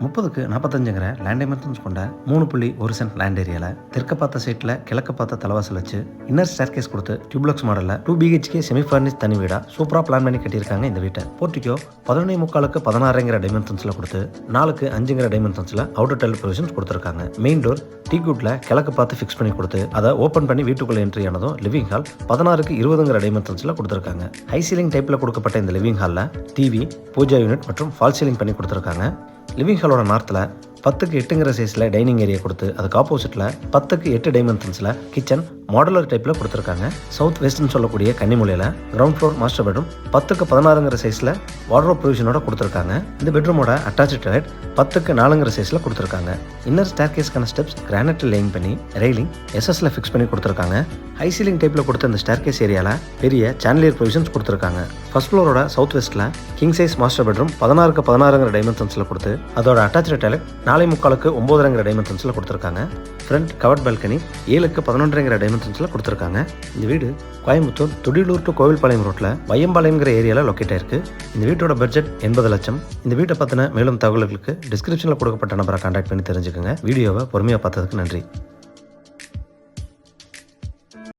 30க்கு 45ங்கிற land dimensions கொண்ட 3.1 cent land ஏரியால தெற்க பார்த்த சைட்ல கிழக்க பார்த்த தலைவாசல் வச்சு இன்னர் ஸ்டேர்கேஸ் கொடுத்து டியூப்ளக்ஸ் மாடல்ல 2 BHK செமி ஃபர்னிஷ் தனி வீடா சூப்பரா பிளான் பண்ணி கட்டியிருக்காங்க இந்த வீட்டை. போர்ட்டிகோ 11.75க்கு 16ங்கிற டைமென்ஷன்ஸ்ல கொடுத்து 4க்கு 5ங்கிற டைமென்ஷன்ஸ்ல அவுட்டர் டைல் ப்ரொவிஷன்ஸ் கொடுத்துருக்காங்க. மெயின் டோர் டீ குட்ல கிழக்கு பார்த்து ஃபிக்ஸ் பண்ணி கொடுத்து அதை ஓப்பன் பண்ணி வீட்டுக்குள்ள என்ட்ரி ஆனதும் லிவிங் ஹால் 16க்கு 20ங்கிற டைமென்ஷன்ஸ்ல கொடுத்துருக்காங்க. ஹை சீலிங் டைப்ல கொடுக்கப்பட்ட இந்த லிவிங் ஹால்ல டிவி, பூஜா யூனிட் மற்றும் ஃபால் சீலிங் பண்ணி கொடுத்துருக்காங்க. லிவிங் ஹாலோட நார்த்தில் 10க்கு 8ங்கிற சைஸில் டைனிங் ஏரியா கொடுத்து அதுக்கு ஆப்போசிட்டில் 10க்கு 8 டைமென்ஷன்ஸில் கிச்சன் மாடுலர் டைப்பில் கொடுத்துருக்காங்க. சவுத் வெஸ்ட்னு சொல்லக்கூடிய கன்னிமூலையில் கிரவுண்ட் ஃப்ளோர் மாஸ்டர் பெட்ரூம் 10க்கு 16ங்கிற சைஸில் வார்ட்ரோப் ப்ரொவிஷனோட கொடுத்துருக்காங்க. இந்த பெட்ரூமோட அட்டாச்சு டாய்லெட் 10க்கு 4ங்கிற சைஸில் கொடுத்துருக்காங்க. இன்னர் ஸ்டேர்கேஸ்க்கான ஸ்டெப்ஸ் கிரானைட் லேயிங் பண்ணி ரெயிலிங் எஸ்எஸ்ல ஃபிக்ஸ் பண்ணி கொடுத்துருக்காங்க. ஹை சீலிங் டைப்பில் கொடுத்த இந்த ஸ்டேர்கேஸ் ஏரியாவில் பெரிய சான்லியர் ப்ரொவிஷன்ஸ் கொடுத்துருக்காங்க. ஃபர்ஸ்ட் ஃப்ளோரோட சவுத் வெஸ்ட்டில் கிங் சைஸ் மாஸ்டர் பெட்ரூம் 16க்கு 16ங்கிற டைமென்ஷன்ஸில் கொடுத்து அதோட அட்டாச்சு டாய்லெட் 4.75க்கு 9ங்கிற டைமென்ஷன்ஸில் கொடுத்துருக்காங்க. ஃப்ரண்ட் கவர்ட் பால்கனி 7க்கு 11ங்கிற டைமென்ஷன்ஸில் கொடுத்துருக்காங்க. இந்த வீடு கோயம்புத்தூர் துடியலூர் டு கோவில்பாளையம் ரோட்டில் வையம்பாளையம்ங்கிற ஏரியாவில் லொக்கேட் ஆயிருக்கு. இந்த வீட்டோட பட்ஜெட் 80 லட்சம். இந்த வீட்டை பற்றின மேலும் தகவல்களுக்கு டிஸ்கிரிப்ஷனில் கொடுக்கப்பட்ட நம்பரை கான்டாக்ட் பண்ணி தெரிஞ்சுக்கோங்க. வீடியோவை பொறுமையாக பார்த்ததுக்கு நன்றி.